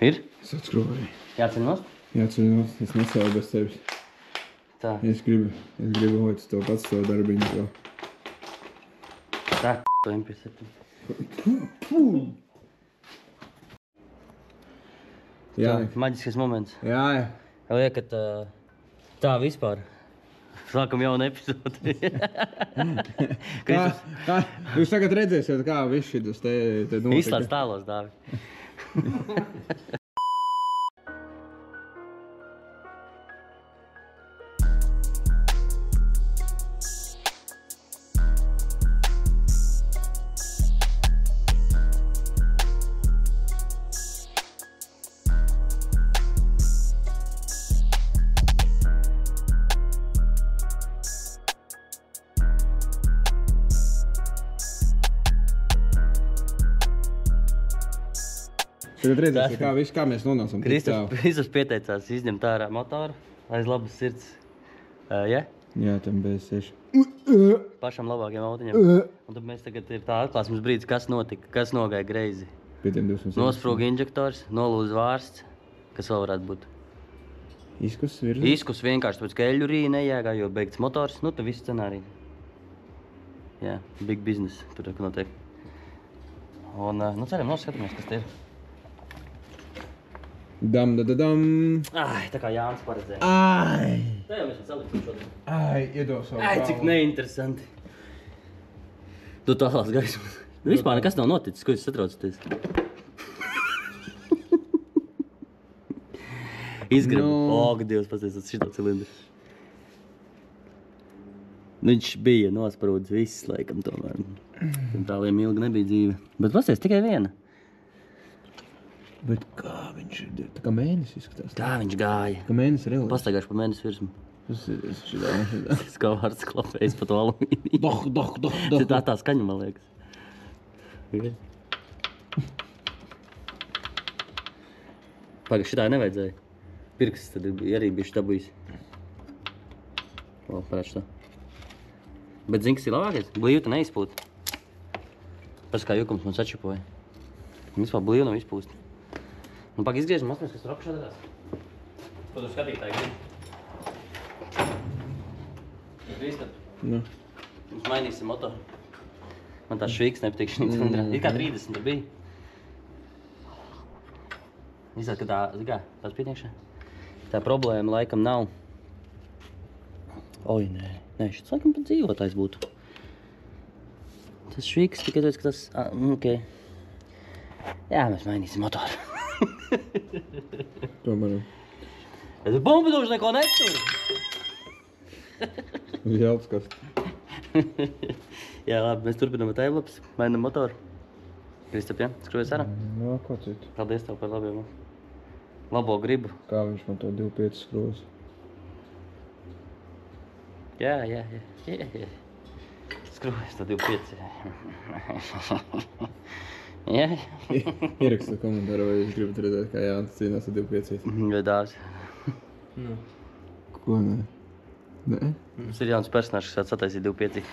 Ir? Es atskroju. Jāceļ nost? Jāceļ nost, es nesēju bez tevis. Tā. Es gribu hoci to pats to darbiņu to. Tā, to MP7. Jā. Maģiskais moments. Jā. Liekat, tā vispār. Sākam jaunu epizodi. Kā? Jūs tagad redzēsiet, kā viss šitas te notika. Izslēdz tālos, Dāvi. Tagad redzēsiet, kā mēs nonācam. Kristus pieteicās izņemt ārā motoru aiz labas sirds. Ja? Jā, tam B6. Pašam labākiem autiņam. Un tad mēs tagad ir tā atklāsmes brīdis, kas notika, kas nogāja greizi. Nosprūga inžektors, nolūza vārsts, kas vēl varētu būt. Iskus virza? Iskus vienkārši tāpēc, ka eļu rīja nejēgā, jo beigts motors. Nu, tad viss scenārija. Jā, big business tur notiek. Un, nu, ceram, noskatāmies, kas te ir. Dam. Ai, tā kā Jānis paredzēja. Ai! Tā jau mēs saliksim šodien. Ai, iedos savu Ai, cik neinteresanti. Tu tālās gaismas. Vispār nekas nav noticis, ko jūs satraucaties. Izgrabu. Ak, Dievs, pasies šito cilindru. Viņš bija nosprūdis viss, laikam, tomēr. Tāliem ilgi nebija dzīve. Bet pasies tikai viena. Bet kā viņš ir? Tā kā mēnesis izskatās. Tā viņš gāja. Kā mēnesis ir reliģis. Pastaigāšu pa mēnesi virsmu. Tas šidā. Tas kā vārds klapējis pa to alumīniju. Doh. Tā skaņa, man liekas. Paga, šitā nevajadzēja. Pirksts tad arī bišķi dabūjis. O, parāds tā. Bet zini, kas ir labākais? Blīvta neizpūt. Pēc kā jukums man sačipoja. Vispār blīva nav izpūst. Un pak izgriežam, atmies, kas tur apšā darās. Ko tu skatītāji grib? Kristap, mums mainīsim motoru. Man tās švīks nepatīk šī cilindrā. Ir kā 30 tur bija. Izsaka, ka tā, zin kā, tās pietiekšā. Tā problēma laikam nav. Oi, nē, šis laikam pat dzīvotājs būtu. Tas švīks tikai tāpēc, ka tas, okei. Jā, mēs mainīsim motoru. Tomēr. Es bumbudūši neko netur. Uz jelpas kas. Jā, labi, mēs turpinām ar taiblaps, mainam motoru. Kristap, jā? Skrojies ārā? Jā, ko citu? Paldies tev par labo gribu. Kā viņš man to 2.5 skrojas? Jā. Skrojies to 2.5. Jā. Ierakstu komentāru, vai jūs gribat redzēt, kā Jānis cīnās ar 2.5. Vai dāvs. Ko, nē? Nē? Mums ir jauns personāžs, kas sataisīja 2.5.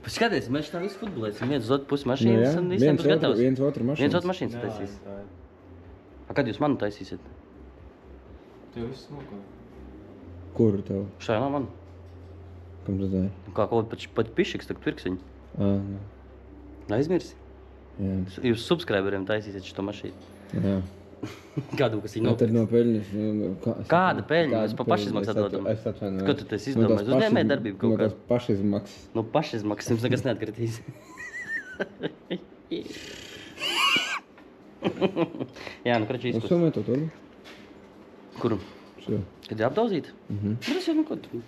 Skaties, mēs tā visu futbolēsim. Viens uz otru pusi mašīnas un visiem būs gatavs. Viens otru mašīnas. Viens otru mašīnas taisīs. Kad jūs manu taisīsiet? Tev viss smoko. Kuru tev? Šā nav manu. Kam tu zināji? Kā kaut pat pišiks, tagad pirks viņu. Nē. Aizmirsi? Jā. Jūs subscriberiem taisīsiet šito mašīnu. Jā. Kādu, kas viņi Tad no peļņas. Kāda peļņa? Mēs pa pašizmaksas atdodam. Es atvainoju. Ko tu esi izdomājis? Uzņēmēji darbību kaut kādu? No tās pašizmaksas. No pašizmaksas jums nekas neatkritīs. Jā, nu kraču izpust. Uzsumē to turbu? Kuru? Šo. Kad ir apdauzīt? Bet es jau nu ko tur.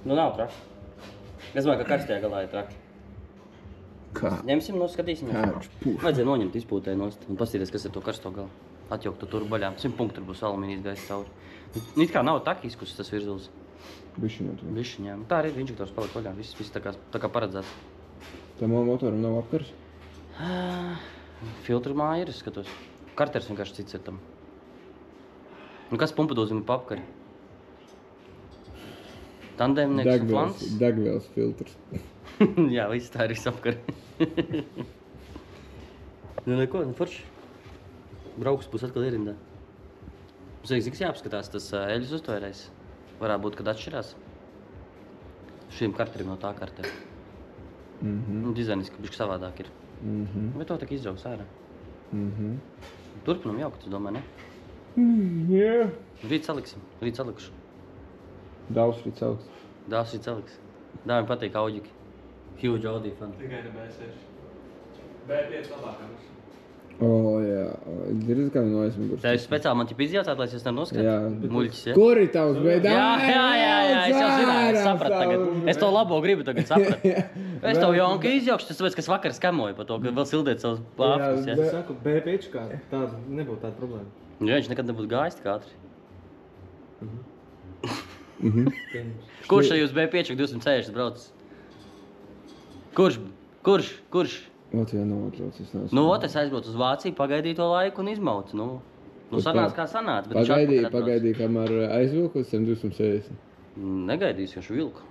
Nu nav traki. Es domāju, ka karstajā galā ir traki. Kā? Ņemsim, noskatīsimies. Kāds pūš. Vajadzēja noņemt izpūtēju nost un pastīties, kas ir to karsto galu. Atjaukt to tur baļām. 100 punktu tur būs alumīnijas gaisa cauri. It kā nav tak izkusis tas virzulis. Bišķiņot. Bišķiņā. Tā arī ir inžektors paliek vaļā. Viss tā kā paredzēts. Tam motoram nav apkars? Filtru māja ir, es skatos. Karters vienkārši cits ir tam. Un kas pumpadūzim ir pa apkari? Tandēmnieks un flants? Degvielas filtrs. Jā, viss tā ir visapkar. Nu, neko, forši. Brauks būs atkal ierindā. Mums cik jāapskatās tas eļus uztvērējs. Varētu būt, kad atšķirās. Šīm kartēm no tā kartē. Dizainiski bišķi savādāk ir. Vai to tak izraugs ārā? Turpinam jaukt, es domāju, ne? Jā. Rīt saliksim, rīt salikšu. Daudz rīt sauks. Dāvs rīt saliks. Dāvim patīk Audžiki. Huge Audi fan. Tikai ne B6. B5 labākā mašīna. Jā. Dzirdi, kā no aizmugurs. Tev speciāli man ķip izjautāt, lai es tam noskatu? Jā. Muļķis, ja? Kur ir tavs beidā? Jā, es jau zināju, es sapratu tagad. Es to labo gribu tagad saprat. Es tev Jonka izjaukšu, tas tāpēc, ka es vakar skamoju par to, ka vēl sildēt savus plāpus, ja? Es saku, B5 kā tāda, nebūtu tāda problēma. Jā, viņš nekad nebūtu gājis tik ātri. Pieņems. Kurš jūs B5 260 braucis? Kurš? Latvijā nav atbrauc, es neesmu. Nu, es aizbraucu uz Vāciju, pagaidīju to laiku un izmaucu. Nu sanāca kā sanāca, bet viņš atpakaļ atbrauc. Pagaidīju, kamēr aizvilku uz 260. Negaidīsi, jo vilku.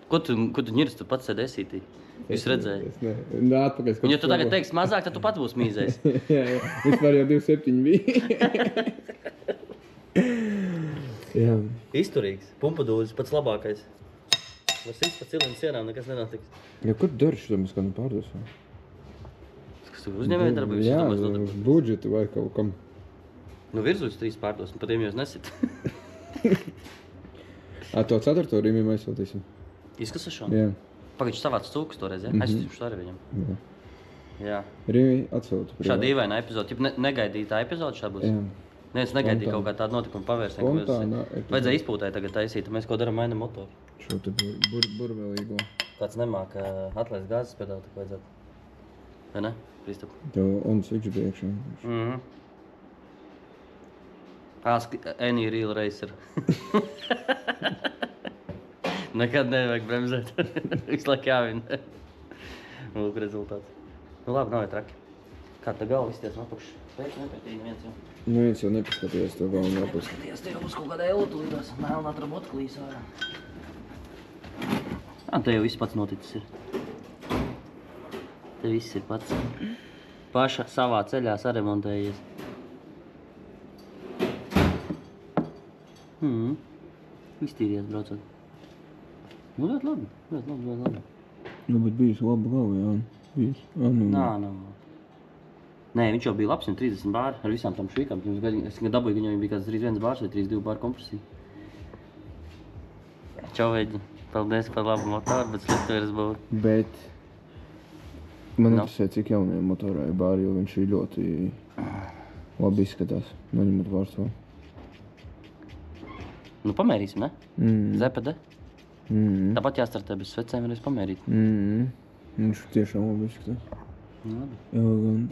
Ko tu ņirs, tu pats sēd esītī? Jūs redzēji? Es ne. Nu, atpakaļ. Un ja tu tagad teiksi mazāk, tad tu pats būsi mīzējis. Jā. Vispār jau 2,7 bija. Jā. Izturīgs, pumpadūzis, pats labākais. Var sīks pa cilinu sienām, nekas nenotiks. Ja, kur tu dari šo, mēs kādam pārdosim? Kas tu uzņēmēji darbu, jūs Jā, domās uz nodarbu? budžetu vai kaut kam. Nu virzu uz 3 pārdosim, pa tiem jūs nesit. To 4. rīmi mēs aizsūtīsim. Izkas šo? Jā. Pagaidži savāc cūkus toreiz, ja? Aizsūtīšu arī viņam. Jā. Jā. Rīmi atsūtu. Šā dīvaina epizode, ja negaidītā epizode šā būs? Jā. Nē, es negaidīju kaut kā tādu notikumu pavērsienu. Spontāna epizode. Vajadzēja izpūtēt tagad taisīt, mēs ko daram, mainam motoru. Šo te burvelīgo. Kāds nemāk atlaist gāzes pedāli, tak vajadzētu. Vai ne, Kristap? Tev on switch bija iekšā. Ask any real racer. Nekad nevajag bremzēt. Visu laiku jāvina. Lūk, rezultāts. Nu labi, nav jau traki. Kā tā galva izties apakš? Pēc nepētīja neviens jau. Nu viens jau nepaskatījās to galvu apakš. Skaties, te jau būs kaut kāda elotu lidās. Melnā trabota klīs ārā. Te jau viss pats noticis ir. Te viss ir pats. Paša savā ceļā saremontējies. Iztīries braucot. Nu, ļoti labi. Nu, bet bijis laba galva, jā. Bijis. Nav. Nē, viņš jau bija labs, 30 bāri ar visām tam švīkām. Es dabūju, ka viņam bija kāds 31 bārs vai 32 bāru kompresija. Čau, Veģi. Paldies par labu motoru, bet sliktu vairs būtu. Bet man interesē, cik jaunajam motorā ir bāri, jo viņš ir ļoti labi izskatās. Neņemot vārstu. Nu, pamērīsim, ne? ZPD. Tāpat jāstartē bez svecēm, varēs pamērīt. Viņš tiešām labi izskatās. Labi. Elegant.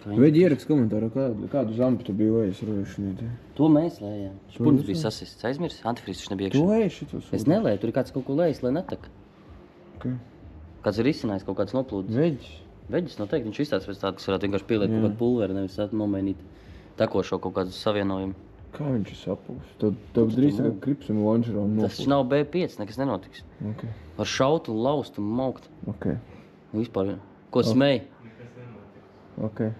Veģi ierakst komentārā, kādu zampu tu biji lējas rojušanietē. To mēs lējām. Špurns bija sasists. Aizmirs? Antifrīzs nebija Tu iekšā. lēji šitos? Es nelēju, tur ir kāds kaut ko lējis, lai netak. Okay. Kāds ir izcinājis kaut kāds noplūdis. Veģis? Veģis noteikti, viņš izstāds pēc tāda, kas varētu vienkārši pieliet kaut kādu pulveri, nevis nomainīt tekošo kaut kādu savienojumu. Kā viņš ir sapūs? Tev drīz tagad krips un launcherā un Tas nav B5, nekas nenotiks. Okay. Var šaut un laust un maukt. Okay. Vispār, ko smēj? Nekas nenotiks. Okay.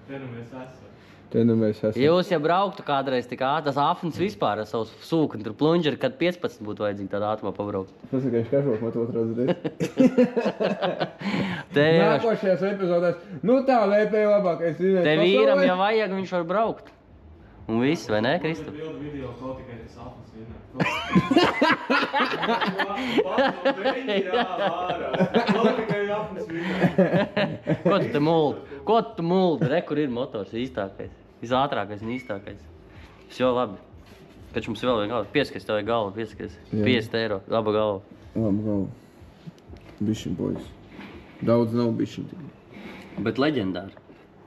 Te nu mēs esam. Jūs ja brauktu kādreiz tik ātri, tas afns vispār ar savu sūku, un tur plunģeri, kad 15 būtu vajadzīgi tādā ātrumā pabraukt. Pasaka, es kažok mat otrās reiz. Nākošajās epizodēs, nu tā VP labākais zināt. Te vīram, ja vajag, viņš var braukt. Un viss, vai ne, Kristap? Bildu video, kaut tikai tas apnes vienā. Ko tu te muldi? Ko tu muldi? Re, kur ir motors īstākais. Visātrākais un īstākais. Viss jau labi. Kač mums vēl vajag galva. Pieskais, tev vajag galva, pieskais. 50 eiro, laba galva. Laba galva. Bišķiņ, bojas. Daudz nav bišķiņ. Bet leģendāri.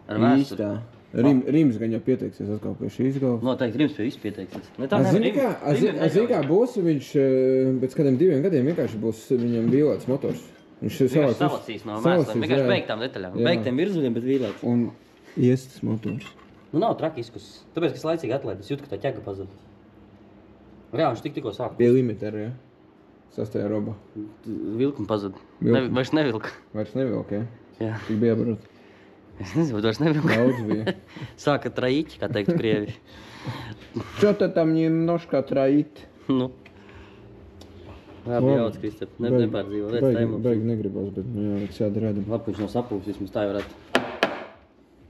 Ar vēsturi. Īstā. Rims gan jau pieteiksies atkal pie šīs galvas. Noteikti Rims pie visu pieteiksies. Ne, tā Zini kā būs, viņš pēc kādiem 2 gadiem vienkārši būs viņam vīlēts motors. Viņš salacīs no vēsturi. Vienkārši beigtām detaļām. Beigtiem virzuļiem, bet vīlēts. Un iestas motors. Nu nav traki izkusis. Tāpēc, ka es laicīgi atlaidu, es jūtu, ka tā ķega pazuda. Reāli viņš tikko sāk. Pie limitera, jā? Sastajā robā. Vilkuma pazuda. Vilkuma. Vairs nevilka. Vairs nevilk, ja? Jā. Tik bija brūt. Es nezinu, bet vairs nevilka. Daudz bija. Sāka traīķi, kā teikt krievi. Что-то там немножко троит. Nu. Labi, jauc, Kristap. Nepārdzīvo. Vēc tā emocija. Beigi negribas, bet nu jā, liks jādara. Labi, ka viņš nav sapūs, vismaz tā varētu.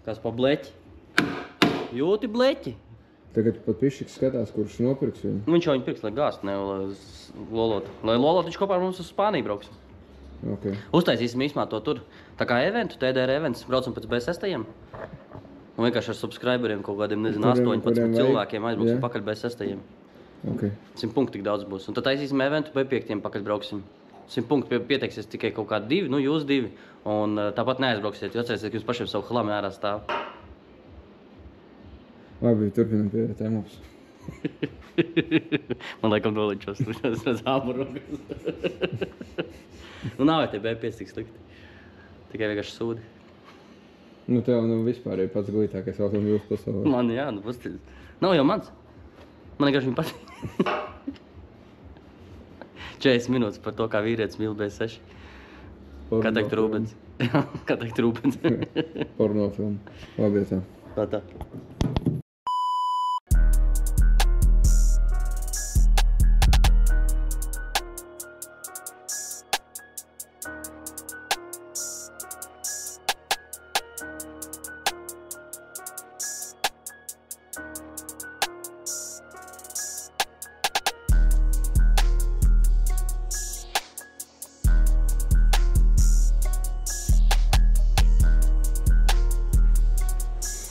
Kas pa bleķi? Jūti bleķi? Tagad pat pišķiks skatās, kurš nopirks viņu. Viņš jau viņu pirks, lai gāst, ne lai lolotu. Lai lolotu, viņš kopā ar mums uz Spāniju brauks. Okay. Uztaisīsim īsmā to tur. Tā kā eventu, TDR events, braucam pēc B6-ajiem. Un vienkārši ar subscriberiem kaut kādiem, nezinu, 18 cilvēkiem aizbrauksim pakaļ B6-ajiem. Okay. 100 punktu tik daudz būs. Un tad taisīsim eventu, B5-iem pakaļ brauksim. 100 punktu pieteiksies tikai kaut kādi 2, nu jūs 2. Un tāpat neaizbrauksiet, jo atcerēsiet, ka jums pašiem savu hlami ārā stāv. Labi, turpinam pie tēmums. Man laikam noličos, es redzu āmurogas. Nu nav jau tie B5 tik slikti. Tikai vienkārši sūdi. Nu tev nu vispār ir pats glītākais automobīls pasaulē. Man jā, nu pasties. Nav jau mans. Man vienkārši viņa patīk. 40 minūtes par to, kā vīrietis mīl B6. Kā teikt Rūbens. Kā teikt Rūbens. Pornofilmu. Labi, tā. Tā.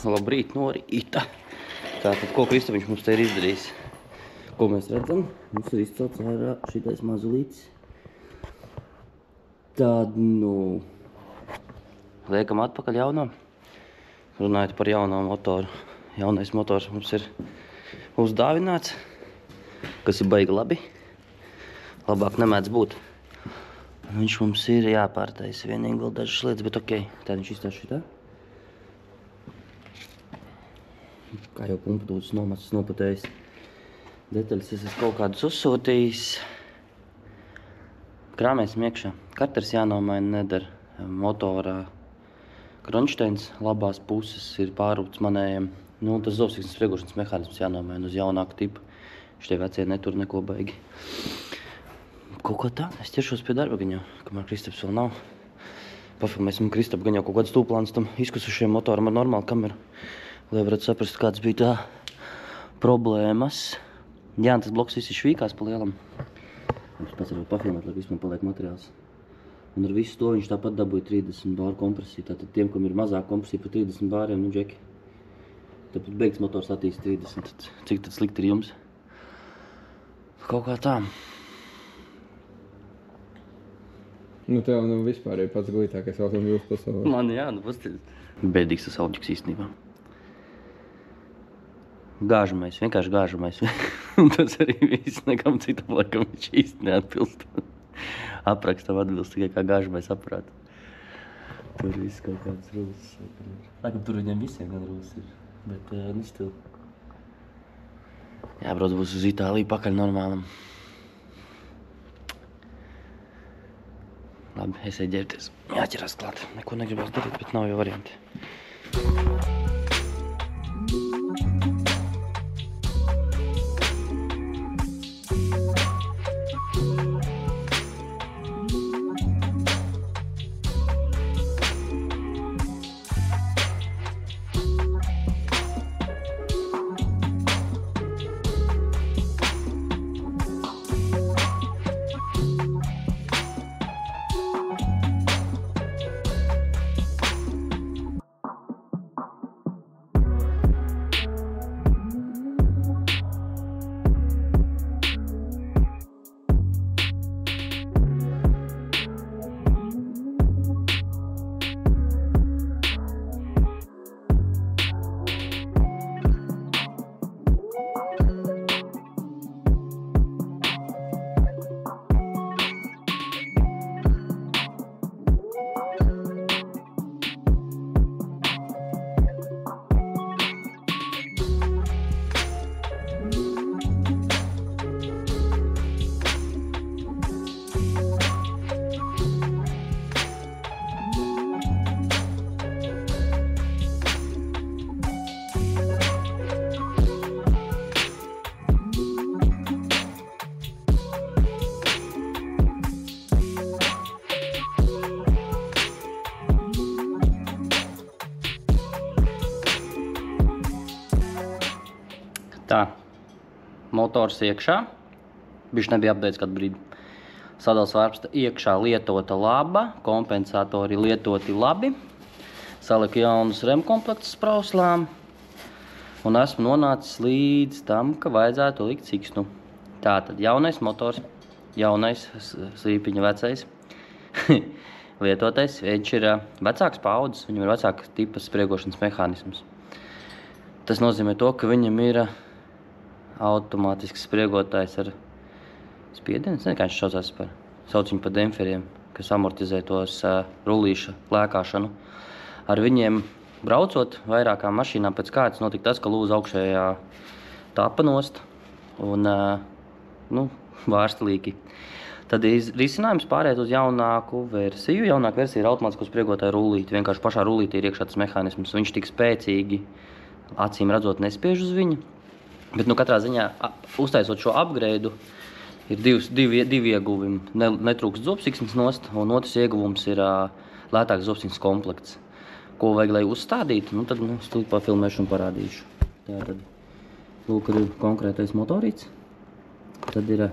Labrīt no rīta. Tātad, ko Kristapiņš mums te ir izdarījis? Ko mēs redzam? Mums ir izcelts ārā šitais mazulītis. Tad, nu, liekam atpakaļ jauno. Runājot par jauno motoru. Jaunais motors mums ir uzdāvināts, kas ir baigi labi. Labāk nemēdz būt. Viņš mums ir jāpārtaisa vienīgi vēl dažas lietas, bet okei. Tā viņš izstāst šitā. Kā jau pumpdūdus nomacis, nopatējis. Detaļas es esmu kaut kādus uzsūtījis. Krāmēsim iekšā. Karters jānomaina, nedara. Motorā kronšteins labās puses ir pārrūpts manējiem. Nu, tas zobsiksnes spriegušanas mehānisms jānomaina uz jaunāku tipu. Šitie vecie netur neko baigi. Kaut ko tā, es ķeršos pie darba gan jau, kamēr Kristaps vēl nav. Pafilmēsim Kristapu gan jau kaut kāds tūplāns tam izkusušiem motoram ar normālu kameru. Lai varētu saprast, kāds bija tā problēmas. Jā, tas bloks viss ir švīkās pa lielam. Es pats varu pafilmēt, lai viss man paliek materiāls. Un ar visu to viņš tāpat dabūja 30 bāru kompresiju. Tātad tiem, kam ir mazāk kompresija par 30 bāriem, nu džeki. Tāpat beigts motors attīst 30. Tad, cik tad slikti ir jums? Kaut kā tā. Nu tev nu vispār ir pats glītākais automobīls pasaulē. Man jā, nu pasties. Bēdīgs tas Alģiks īstenībā. Gāžamais, vienkārši gāžamais. Un tas arī viss, nekam citam laikam viņš īsti neatbilst. Aprakstam atbilst tikai kā gāžamais aparāts. Tur viss kaut kāds rūs. Laikam tur viņiem visiem gan rūs ir, bet nu stil. Jābrauc būs uz Itāliju pakaļ normālam. Labi, es eju ģērbties. Jāķerās klāt. Neko negribās darīt, bet nav jau varianti. Tā, motors iekšā. Bišķi nebija apbeidz kādu brīdi. Sadals vārpsta iekšā lietota laba, kompensatori lietoti labi. Saliku jaunus remkomplektus sprauslām. Un esmu nonācis līdz tam, ka vajadzētu likt cikstu. Tātad jaunais motors, jaunais slīpiņa vecais. Lietotais, viņš ir vecāks paudzes, viņam ir vecāks tipas spriegošanas mehānisms. Tas nozīmē to, ka viņam ir automātisks spriegotājs ar spiedienu. Es nezinu, kā viņš saucās par. Sauc viņu par demferiem, kas amortizē tos rullīša lēkāšanu. Ar viņiem braucot vairākām mašīnām pēc kārtas notika tas, ka lūza augšējā tapa nost un vārstalīgi. Tad risinājums pārēt uz jaunāku versiju. Jaunāka versija ir automātiski uz spriegotāju rullīti. Vienkārši pašā rullītī ir iekšā tas mehānisms. Viņš tik spēcīgi, acīm redzot, nespiež uz viņu. Bet katrā ziņā, uztaisot šo upgrade, ir divi ieguvumi. Netrūkst zobsiksnes nost, un otrs ieguvums ir lētāks zobsiksnes komplekts. Ko vajag, lai uzstādītu, tad stūlīt pafilmēšu un parādīšu. Tātad, lūk, ir konkrētais motorīts. Tad ir,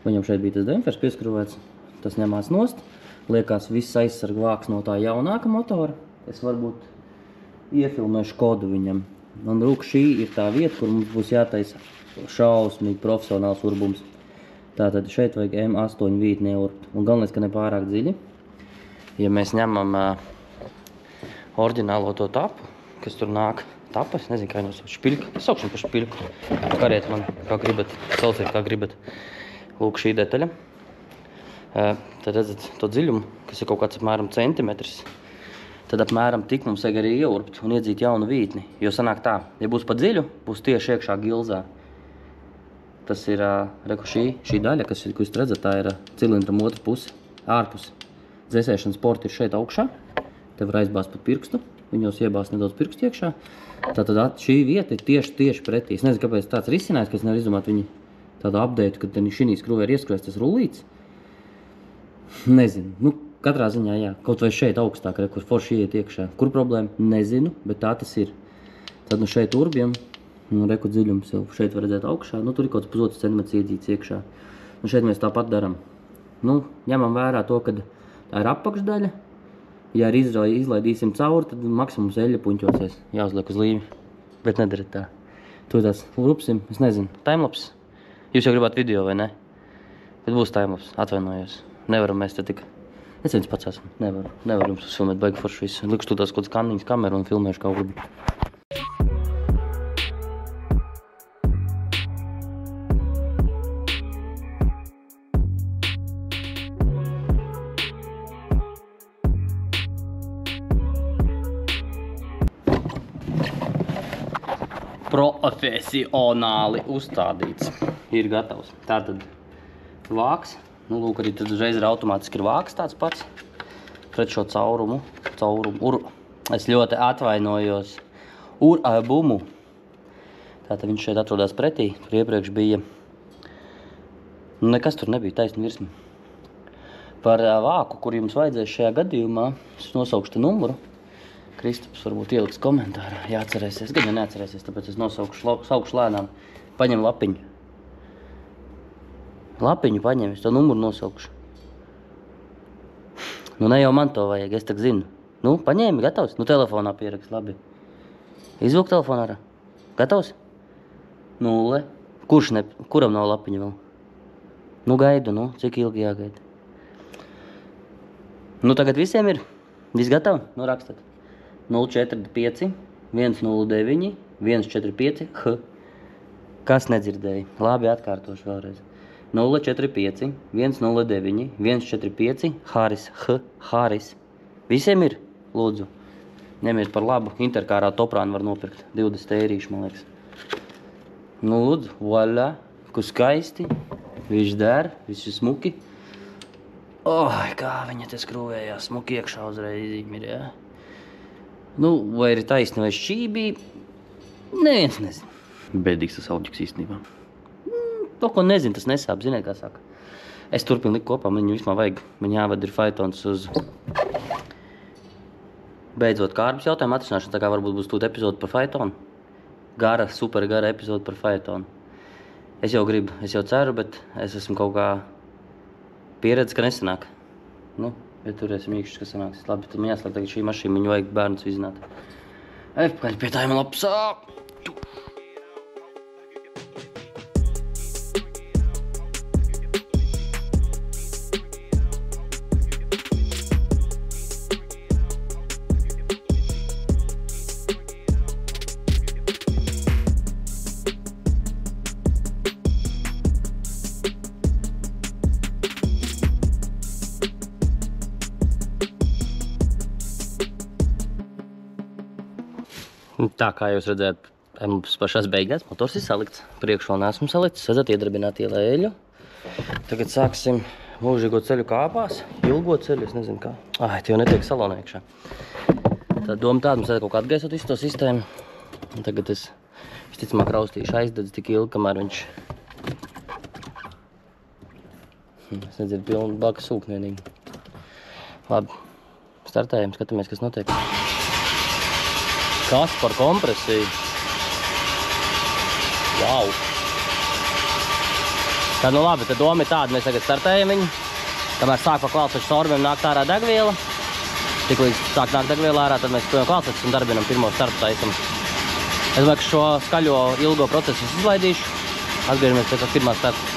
viņam šeit bija tas demfers pieskrūvēts, tas ņemās nost. Liekās viss aizsarga vāks no tā jaunāka motora. Es varbūt iefilmēšu kodu viņam. Un lūk, šī ir tā vieta, kur mums būs jātaisa šausmīgi profesionāls urbums. Tātad šeit vajag M8 vīti neurbt. Un galvenais, ka ne pārāk dziļi. Ja mēs ņemam oriģinālo to tapu, kas tur nāk, tapa, es nezinu, kā nosaukt, špilka. Es saukšu par špilku. Kariet man, kā gribat, sauciet, kā gribat. Lūk, šī detaļa. Tad redzat to dziļumu, kas ir kaut kāds apmēram centimetrs. Tad apmēram tik mums vajag arī ieurbt un iedzīt jaunu vītni. Jo sanāk tā, ja būs pa dziļu, būs tieši iekšā gilzā. Tas ir, reku šī daļa, kas jūs redzat, tā ir cilindram otra puse, ārpus. Dzēsēšanas porti ir šeit augšā. Te var aizbāzt pat pirkstu, viņos iebāzt nedaudz pirkstu iekšā. Tātad šī vieta ir tieši pretī. Es nezinu, kāpēc tāds risinājums, ka es nevar izdomāt viņu tādu update, kad šī skrūvē ir ieskrūvēts tas rullīts. Nezinu. Katrā ziņā, jā, kaut vai šeit augstāk, kur forši iet iekšā. Kur problēma? Nezinu, bet tā tas ir. Tad šeit urbjam, reku dziļums jau šeit var redzēt augšā. Tur ir kaut kāds 1,5 centimetrs iedzīts iekšā. Šeit mēs tāpat daram. Ņemam vērā to, ka tā ir apakšdaļa. Ja izlaidīsim cauri, tad maksimums eļļa puņķosies. Jāuzliek uz līvi. Bet nedariet tā. To tās urupsim, es nezinu, timelapse. Jūs jau gribāt video, vai ne? Bet būs timelapse, atvainojos. Nevaram mēs te tik... Es viens pats esmu. Nevaru jums uzfilmēt baigi foršu visu. Likšu tu tās kaut kāds kanīņas kameru un filmēšu kā urbi. Profesionāli uzstādīts. Ir gatavs. Tātad vāks. Lūk, arī tad uzreiz ir automātiski ir vāks tāds pats. Pret šo caurumu. Es ļoti atvainojos. Urbumu. Tātad viņš šeit atrodas pretī. Tur iepriekš bija... Nekas tur nebija taisni virsmi. Par vāku, kur jums vajadzēs šajā gadījumā, es nosaukšu te numuru. Kristaps varbūt ieliks komentārā. Jāatcerēsies. Gan jau neatcerēsies, tāpēc es saukšu lēnām. Paņem lapiņu. Lapiņu paņem, es to numuru nosaukšu. Ne jau man to vajag, es tak zinu. Paņēmi, gatavs? Telefonā pierakst, labi. Izvilk telefonā ārā. Gatavs? 0. Kuram nav lapiņa vēl? Gaidu, cik ilgi jāgaida? Tagad visiem ir? Viss gatavi? Rakstat. 045, 109, 145, H. Kas nedzirdēja? Labi, atkārtošu vēlreiz. 045, 109, 145, Haris, H, Haris. Visiem ir? Lūdzu. Ņemiet par labu. Interkārā toprānu var nopirkt. 20 eirīši, man liekas. Lūdzu, voļā. Kur skaisti. Viņš der, viss ir smuki. Kā viņa te skrūvējās. Smuki iekšā uzreiz ir, jā. Vai ir taisni vai šķībī? Neviens nezinu. Bēdīgs tas alģiks īstenībā. To, ko nezinu, tas nesāp, ziniet, kā saka. Es turpinu likt kopā, viņu vismā vajag. Viņa jāved ir Phaetons uz beidzot kārbas jautājumu atrisināšanu, tā kā varbūt būs tūt epizode par Phaetonu. gara, super gara epizode par Phaetonu. Es jau gribu, es jau ceru, bet es esmu kaut kā pieredzis, ka nesanāk. Nu, ja turēsim īkšķis, ka sanāks. Labi, tad man jāslēg tagad šī mašīna, viņu vajag bērnus vizināt. Ej, pakaļ pie tā man labs. Tā kā jūs redzējāt, mums pašās beigās motors ir salikts. Priekšā nesmu salikts, redzat, iedarbināt ielēļu. Tagad sāksim mūžīgo ceļu kāpās, ilgo ceļu, es nezinu kā. Ai, tie jau netiek salonā iekšā. Tā doma tāda, mums vajag kaut kā atgaisot visu to sistēmu. Un tagad es visticamāk raustīšu aizdedz tik ilgi, kamēr viņš... Es nedzirdu pilnu baka sūkni vienīgi. Labi, startējam, skatāmies, kas notiek. Kas par kompresiju? Wow! Tad nu labi, tad doma ir tāda, mēs tagad startējam viņu. Kamēr sāk pa klālseču sorbiem nākt ārā degviela. Tik līdz sāk nākt degviela ārā, tad mēs pojam klālsečus un darbinam pirmo startu taisam. Es domāju, ka šo skaļo ilgo procesu es izlaidīšu. Atgriežamies pēc pirmā starta.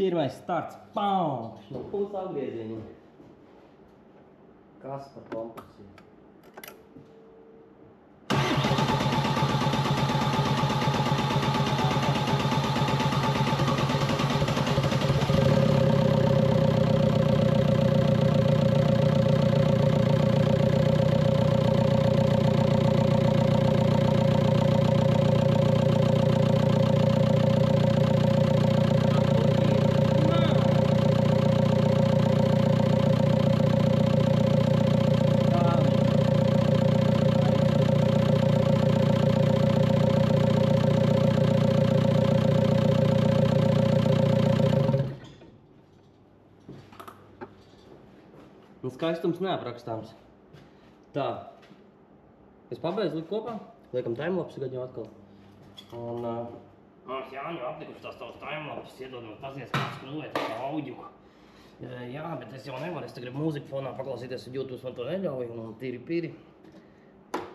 Pirmais starts. Pau! No puses apgriezieni. Kas par kompresiju? skaistums neaprakstāms. Tā. Es pabeidzu likt kopā. Liekam timelapsi gadu jau atkal. Un... Jāņu aptikuši tās tavas timelapsis, iedod man pazies, kāds skrūvēt ar tā auģuku. Jā, bet es jau nevaru, es te gribu mūziku fonā paklausīties, jo YouTube man to neļauj, un tīri pīri.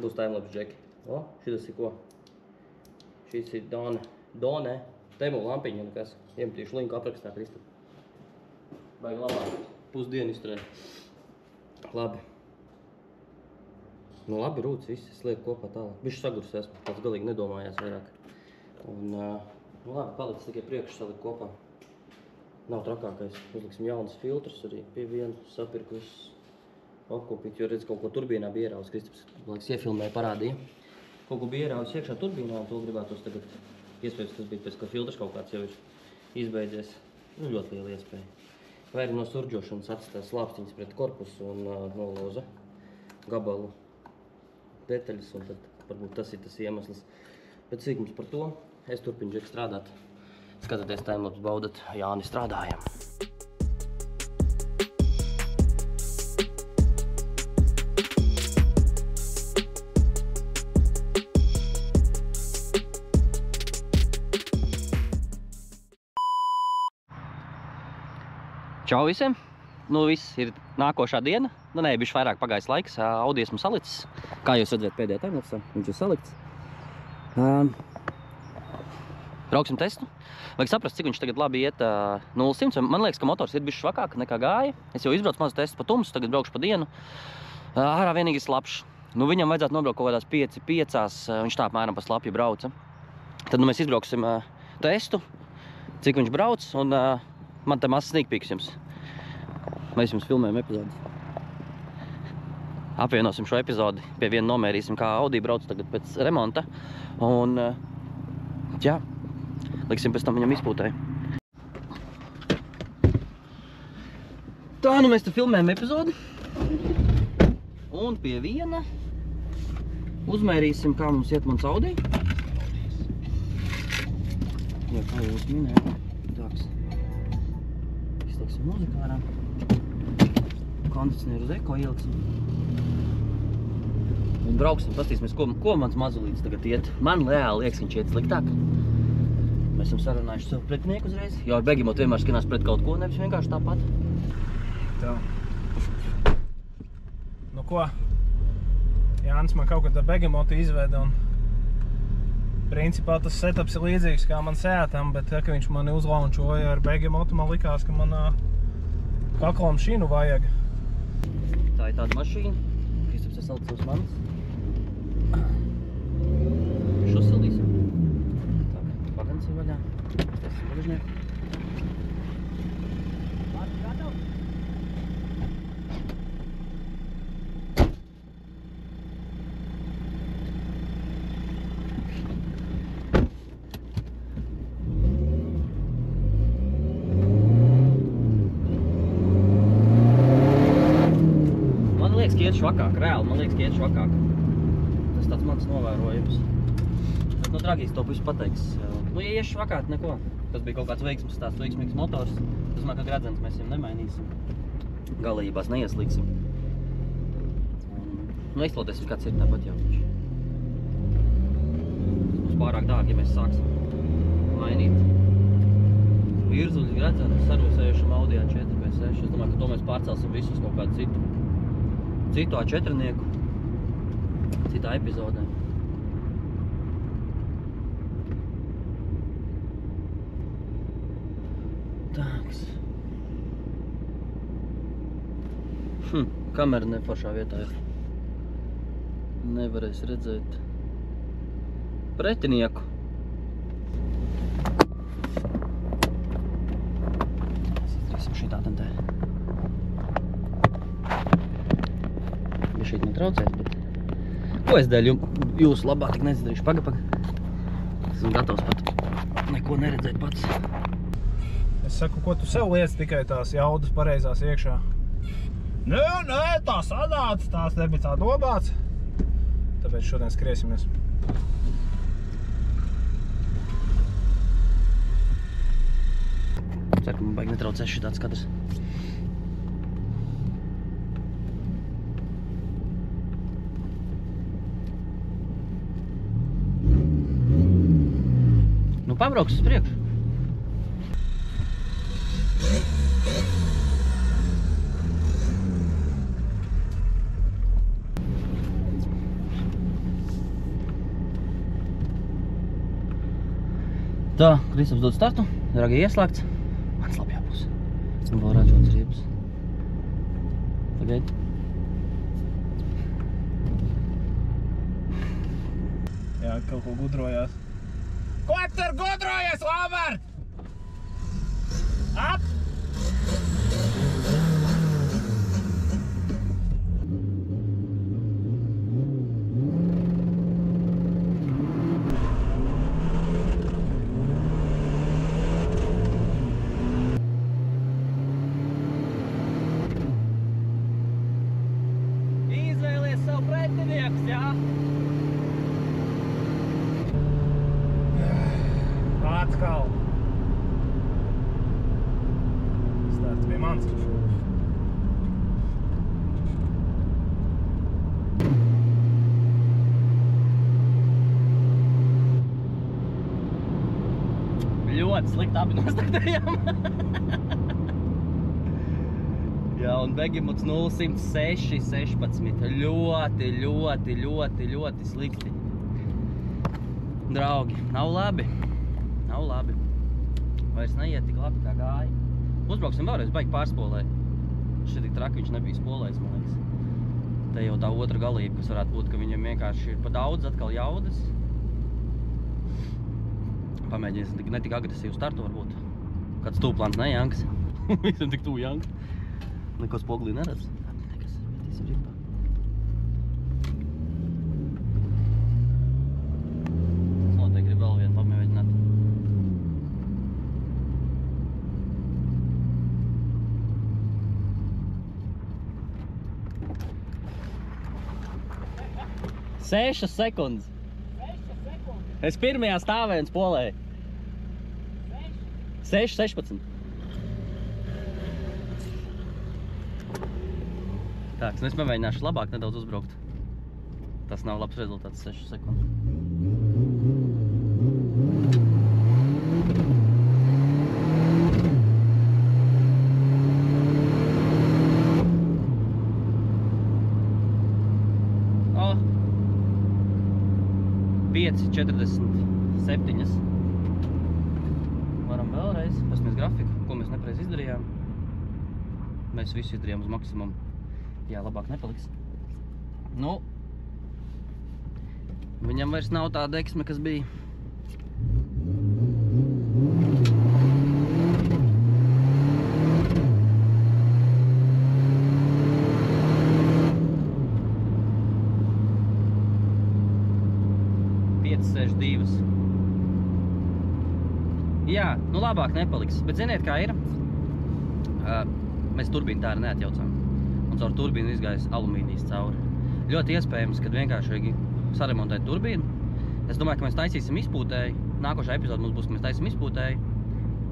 Būs timelapsi, Džeki. O, šitas ir ko? Šis ir Done. Temu lampiņa, nekas. Iemetīšu linku aprakstā, Krista. Baigi labāk. Pusdienu izturēt. Labi. Nu labi, rūts, viss, es lieku kopā tālāk. Bišķi sagurs esmu, tāds galīgi nedomājās vairāk. Un, nu labi, palicis tikai priekšu salikt kopā. Nav trakākais. Uzliksim jaunas filtrus arī pie viena sapirkus apkopīt, jo redz, kaut ko turbīnā bija ierauts. Kristaps, liekas, iefilmēja, parādīja. Kaut ko bija ierauts iekšā turbīnā, un to gribētos tagad. Iespējams, tas bija pēc, ka filtrs kaut kāds jau ir izbeidzies. Nu, ļoti liela iespēja. Vai arī no surģošanas atstās slāpstiņas pret korpusu un nolauza gabalu detaļas, un tad varbūt tas ir tas iemesls. Bet sīkums par to, es turpinu Džeki strādāt. Skatieties timelapsi, baudat, Jāni, strādājam. Čau visiem! Nu viss ir nākošā diena. Nu nē, bišķi vairāk pagājis laiks. Audi esmu salicis. Kā jūs redzēt pēdējā timelapsā, viņš ir salikts. Brauksim testu. Vajag saprast, cik viņš tagad labi iet 0-100. Man liekas, ka motors ir bišķi švakāk nekā gāja. Es jau izbraucu mazu testu pa tumsu, tagad braukšu pa dienu. Ārā vienīgi slapšs. Nu viņam vajadzētu nobraukt kaut kādās 5, viņš tā apmēram pa slapju brauca. Tad nu mēs izbrauksim testu, cik viņš brauc, un man te mazs sneak peeks jums. Mēs jums filmējam epizodi. Apvienosim šo epizodi, pie viena nomērīsim, kā Audi brauc tagad pēc remonta. Un, jā, liksim pēc tam viņam izpūtē. Tā, nu mēs te filmējam epizodi. Un pie viena uzmērīsim, kā mums iet mans Audi. Jā, kā jūs minēju. Tāks. Izslēgsim mūziku ārā. Kondicionieru uz eko ieliksim. Un brauksim, pastīsimies, ko mans mazulītis tagad iet. Man reāli liekas, viņš iet sliktāk. Mēs esam sarunājuši savu pretinieku uzreiz. Jo ar Begemotu vienmēr skinās pret kaut ko, nevis vienkārši tāpat. Tā. Nu ko? Jānis man kaut kad ar Begemotu izveda un principā tas setups ir līdzīgs kā man Seatam, bet ja, ka viņš mani uzlaunčoja ar Begemotu, man likās, ka man kaklam šīnu vajag. Tā ir tāda mašīna. Kristaps ir salicis uz manis. Šo sildīsim. Tā, pagans ir vaļā. Tas ir bagažnieku. Švakāk, reāli, man liekas, ka iet švakāk. Tas tāds mans novērojums. Bet, nu, Dragīs to visu pateiks. Nu, ja ies švakāk, neko. Tas bija kaut kāds veiksmes stāsts, veiksmīgs motors. Tas man, ka gredzens mēs viņam nemainīsim. Galībās neieslīgsim. Nu, eksploatēsim, kāds ir tāpat jau. Tas būs pārāk dārgi, ja mēs sāksim mainīt. Virzuļi gredzenu sarūsējušam Audi A4B6. Es domāju, ka to mēs pārcelsim visus kaut kādu citu A4-nieku, citā epizodē. Tāks. Kamera neforšā vietā ir. Nevarēs redzēt pretinieku. Mēs izdarīsim šitā ten te. Šeit netraucēs, bet ko es dēļ jūsu labā tik neizdarīšu? Paga. Esmu gatavs pat neko neredzēt pats. Es saku, ko tu sev liec tikai tās jaudas pareizās iekšā? Nē, tā sadāts, tās nebija tā dobāts. Tāpēc šodien skriesimies. Ceru, ka man baigi netraucēs šitāds kadrs. pabrauks uz priekšu. Tā, Kristaps dod startu, Dragi ieslēgts. Mans labajā pusē. Un vēl ražots riepas. Pagaid. Jā, kaut ko gudrojās. Ko tur gudrojies, Robert? Ap! Izvēlies savu pretiniekus, jā? Atkal. Starts bija mans. Ļoti slikti abi nostartējām. Jā, un Begemots 0,106,16. Ļoti slikti. Draugi, nav labi. Nav labi. Vairs neiet tik labi, kā gāja. Uzbrauksim vēlreiz, baigi pārspolē. Šeit tik traki viņš nebija spolējis, man liekas. Te jau tā otra galība, kas varētu būt, ka viņam vienkārši ir pa daudz atkal jaudas. Pamēģināsim ne tik agresīvu startu varbūt. Kāds tūplāns nejanks. Visam tik tū janks. Neko spoglī neredz. Nekas, metīsim ripā. Es noteikti gribu vēl vienu pamēģināt. Sešas sekundes. Es pirmajā stāvēju un spolēju. 6,16. Tā, es pamēģināšu labāk nedaudz uzbraukt. Tas nav labs rezultāts, 6 sekundes. O! 5,47. Varam vēlreiz, paskatīsimies grafiku, ko mēs nepareiz izdarījām. Mēs visu izdarījām uz maksimumu. Jā, labāk nepaliks. Nu, viņam vairs nav tā deksme, kas bija. Jā, nu labāk nepaliks, bet ziniet, kā ir? Mēs turbīnu tā arī neatjaucām. Un caur turbīnu izgājis alumīnijas cauri. Ļoti iespējams, kad vienkārši vajag saremontēt turbīnu. Es domāju, ka mēs taisīsim izpūtēji. Nākošā epizode mums būs, ka mēs taisīsim izpūtēji.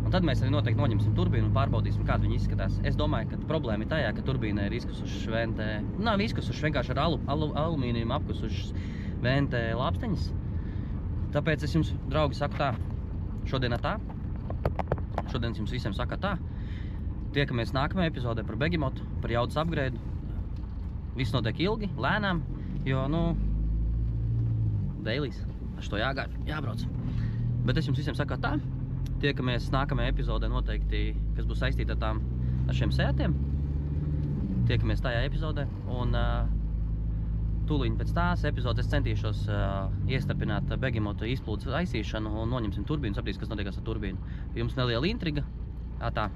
Un tad mēs arī noteikti noņemsim turbīnu un pārbaudīsim, kāda viņa izskatās. Es domāju, ka problēma ir tajā, ka turbīna ir izkusuši ventē. Nav izkusuši, vienkārši ar alumīniju apkusuši ventē lāpsteņas. Tāpēc es jums, draugi, saku tā. Šodien tā. Šodien jums visiem saka tā. Tiekamies nākamajā epizodē par Begemotu, par jaudas upgrade. Viss notiek ilgi, lēnām, jo, nu, dailies. Ar to jābrauc. Bet es jums visiem saku tā. Tiekamies nākamajā epizodē noteikti, kas būs saistīta ar šiem sētiem. Tiekamies tajā epizodē. Un tūliņ pēc tās epizodes es centīšos iestarpināt Begemotu izplūdes aizsīšanu un noņemsim turbīnu, sapratīs, kas notiekās ar turbīnu. Jums neliela intriga. Tā.